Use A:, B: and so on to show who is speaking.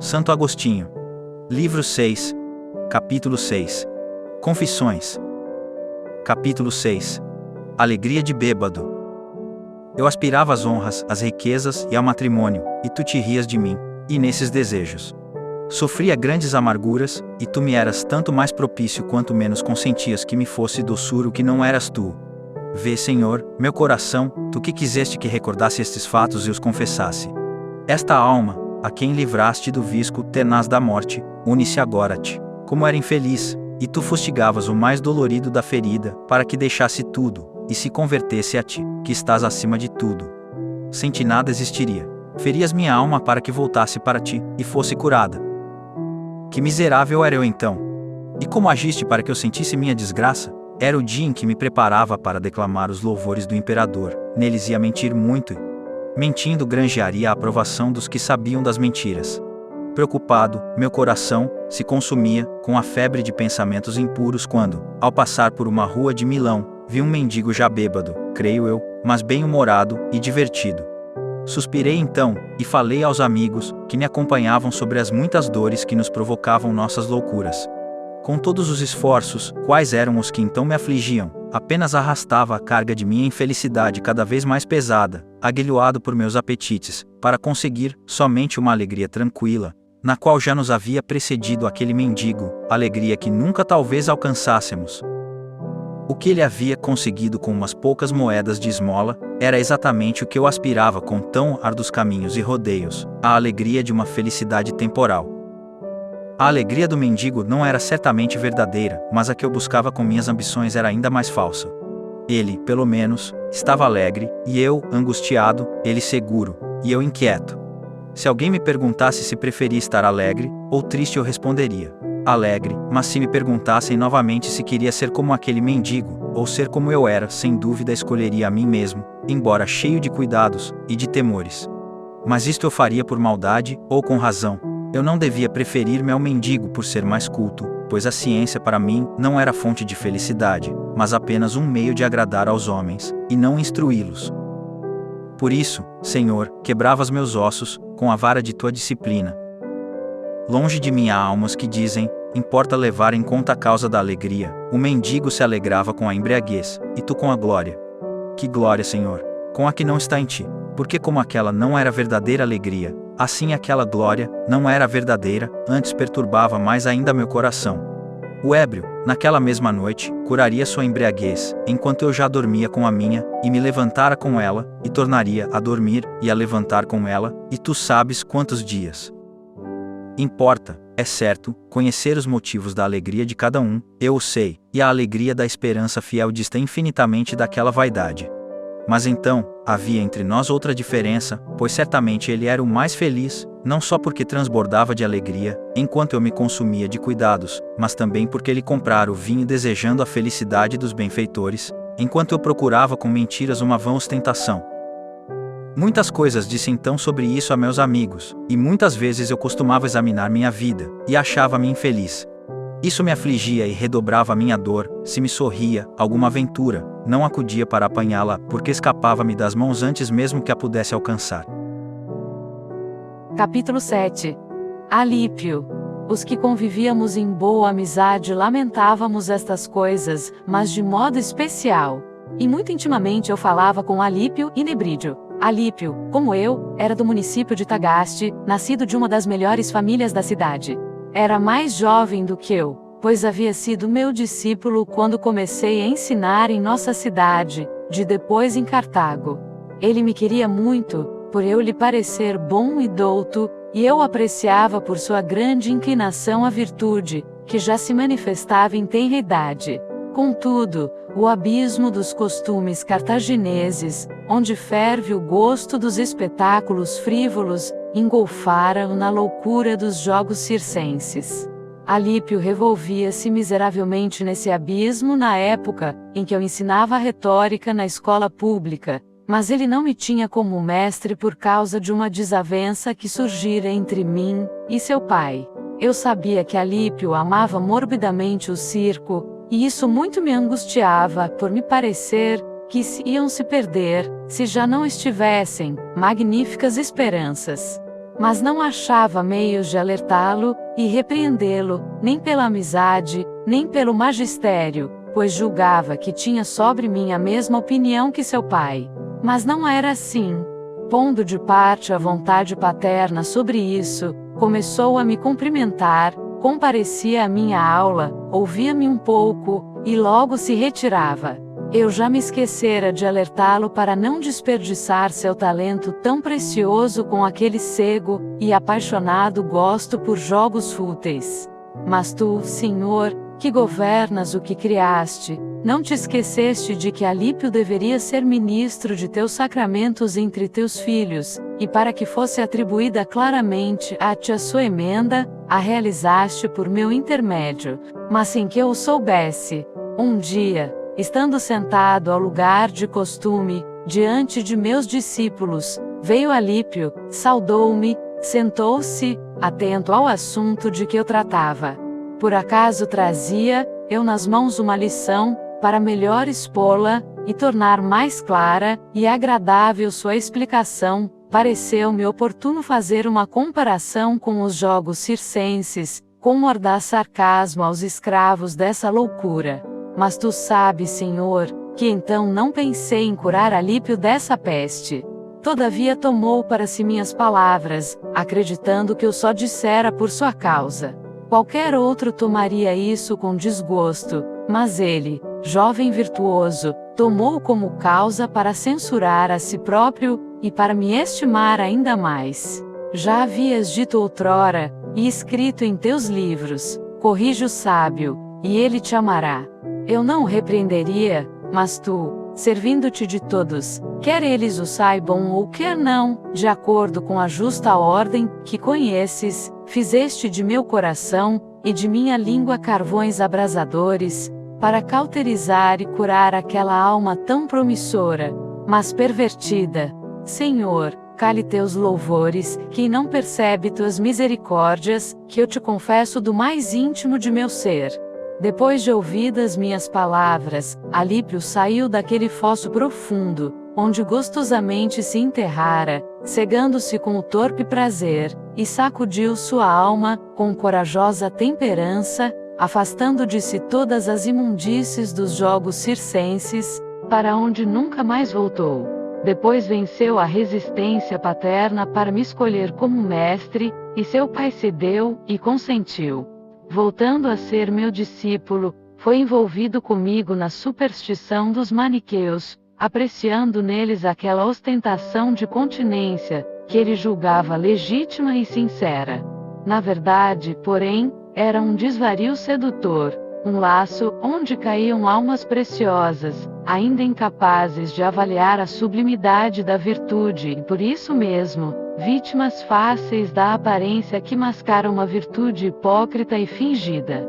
A: Santo Agostinho. Livro 6. Capítulo 6. Confissões. Capítulo 6. Alegria de bêbado. Eu aspirava às honras, às riquezas e ao matrimônio, e tu te rias de mim, e nesses desejos sofria grandes amarguras, e tu me eras tanto mais propício quanto menos consentias que me fosse doçura o que não eras tu. Vê, Senhor, meu coração, tu que quiseste que recordasse estes fatos e os confessasse. Esta alma, a quem livraste do visco tenaz da morte, une-se agora a ti, como era infeliz, e tu fustigavas o mais dolorido da ferida, para que deixasse tudo, e se convertesse a ti, que estás acima de tudo. Sem ti nada existiria. Ferias minha alma para que voltasse para ti, e fosse curada. Que miserável era eu então! E como agiste para que eu sentisse minha desgraça? Era o dia em que me preparava para declamar os louvores do imperador, neles ia mentir muito e, mentindo, granjearia a aprovação dos que sabiam das mentiras. Preocupado, meu coração se consumia com a febre de pensamentos impuros quando, ao passar por uma rua de Milão, vi um mendigo já bêbado, creio eu, mas bem-humorado e divertido. Suspirei então, e falei aos amigos, que me acompanhavam sobre as muitas dores que nos provocavam nossas loucuras. Com todos os esforços, quais eram os que então me afligiam, apenas arrastava a carga de minha infelicidade cada vez mais pesada, aguilhoado por meus apetites, para conseguir, somente uma alegria tranquila, na qual já nos havia precedido aquele mendigo, alegria que nunca talvez alcançássemos. O que ele havia conseguido com umas poucas moedas de esmola, era exatamente o que eu aspirava com tão árduos caminhos e rodeios, a alegria de uma felicidade temporal. A alegria do mendigo não era certamente verdadeira, mas a que eu buscava com minhas ambições era ainda mais falsa. Ele, pelo menos, estava alegre, e eu, angustiado, ele seguro, e eu inquieto. Se alguém me perguntasse se preferia estar alegre ou triste, eu responderia: alegre, mas se me perguntassem novamente se queria ser como aquele mendigo, ou ser como eu era, sem dúvida escolheria a mim mesmo, embora cheio de cuidados e de temores. Mas isto eu faria por maldade, ou com razão. Eu não devia preferir-me ao mendigo por ser mais culto, pois a ciência para mim não era fonte de felicidade, mas apenas um meio de agradar aos homens, e não instruí-los. Por isso, Senhor, quebravas meus ossos, com a vara de tua disciplina. Longe de mim há almas que dizem: importa levar em conta a causa da alegria. O mendigo se alegrava com a embriaguez, e tu com a glória. Que glória, Senhor, com a que não está em ti, porque como aquela não era verdadeira alegria, assim aquela glória não era verdadeira, antes perturbava mais ainda meu coração. O ébrio, naquela mesma noite, curaria sua embriaguez, enquanto eu já dormia com a minha, e me levantara com ela, e tornaria a dormir, e a levantar com ela, e tu sabes quantos dias. Importa, é certo, conhecer os motivos da alegria de cada um, eu o sei, e a alegria da esperança fiel dista infinitamente daquela vaidade. Mas então, havia entre nós outra diferença, pois certamente ele era o mais feliz, não só porque transbordava de alegria, enquanto eu me consumia de cuidados, mas também porque ele comprara o vinho desejando a felicidade dos benfeitores, enquanto eu procurava com mentiras uma vã ostentação. Muitas coisas disse então sobre isso a meus amigos, e muitas vezes eu costumava examinar minha vida, e achava-me infeliz. Isso me afligia e redobrava a minha dor. Se me sorria alguma aventura, não acudia para apanhá-la, porque escapava-me das mãos antes mesmo que a pudesse alcançar.
B: Capítulo 7. Alípio. Os que convivíamos em boa amizade lamentávamos estas coisas, mas de modo especial. E muito intimamente eu falava com Alípio e Nebrídio. Alípio, como eu, era do município de Tagaste, nascido de uma das melhores famílias da cidade. Era mais jovem do que eu, pois havia sido meu discípulo quando comecei a ensinar em nossa cidade, de depois em Cartago. Ele me queria muito, por eu lhe parecer bom e douto, e eu apreciava por sua grande inclinação à virtude, que já se manifestava em tenra idade. Contudo, o abismo dos costumes cartagineses, onde ferve o gosto dos espetáculos frívolos, engolfara-o na loucura dos jogos circenses. Alípio revolvia-se miseravelmente nesse abismo na época em que eu ensinava a retórica na escola pública, mas ele não me tinha como mestre por causa de uma desavença que surgira entre mim e seu pai. Eu sabia que Alípio amava morbidamente o circo, e isso muito me angustiava, por me parecer que iam se perder, se já não estivessem, magníficas esperanças. mas não achava meios de alertá-lo e repreendê-lo, nem pela amizade, nem pelo magistério, pois julgava que tinha sobre mim a mesma opinião que seu pai. Mas não era assim. Pondo de parte a vontade paterna sobre isso, começou a me cumprimentar, comparecia à minha aula, ouvia-me um pouco, e logo se retirava. Eu já me esquecera de alertá-lo para não desperdiçar seu talento tão precioso com aquele cego e apaixonado gosto por jogos fúteis. Mas tu, Senhor, que governas o que criaste, não te esqueceste de que Alípio deveria ser ministro de teus sacramentos entre teus filhos, e para que fosse atribuída claramente a ti a sua emenda, a realizaste por meu intermédio. Mas sem que eu o soubesse, um dia, estando sentado ao lugar de costume, diante de meus discípulos, veio Alípio, saudou-me, sentou-se, atento ao assunto de que eu tratava. Por acaso trazia, eu nas mãos uma lição, para melhor expô-la, e tornar mais clara e agradável sua explicação, pareceu-me oportuno fazer uma comparação com os jogos circenses, com mordaz sarcasmo aos escravos dessa loucura. Mas tu sabes, Senhor, que então não pensei em curar Alípio dessa peste. Todavia tomou para si minhas palavras, acreditando que eu só dissera por sua causa. Qualquer outro tomaria isso com desgosto, mas ele, jovem virtuoso, tomou como causa para censurar a si próprio, e para me estimar ainda mais. Já havias dito outrora, e escrito em teus livros, corrige o sábio, e ele te amará. Eu não o repreenderia, mas tu, servindo-te de todos, quer eles o saibam ou quer não, de acordo com a justa ordem que conheces, fizeste de meu coração, e de minha língua carvões abrasadores, para cauterizar e curar aquela alma tão promissora, mas pervertida. Senhor, cale teus louvores, quem não percebe tuas misericórdias, que eu te confesso do mais íntimo de meu ser. Depois de ouvidas minhas palavras, Alípio saiu daquele fosso profundo, onde gostosamente se enterrara, cegando-se com o torpe prazer, e sacudiu sua alma, com corajosa temperança, afastando de si todas as imundícies dos jogos circenses, para onde nunca mais voltou. Depois venceu a resistência paterna para me escolher como mestre, e seu pai cedeu e consentiu. Voltando a ser meu discípulo, foi envolvido comigo na superstição dos maniqueus, apreciando neles aquela ostentação de continência, que ele julgava legítima e sincera. Na verdade, porém, era um desvario sedutor, um laço onde caíam almas preciosas, ainda incapazes de avaliar a sublimidade da virtude e por isso mesmo, vítimas fáceis da aparência que mascara uma virtude hipócrita e fingida.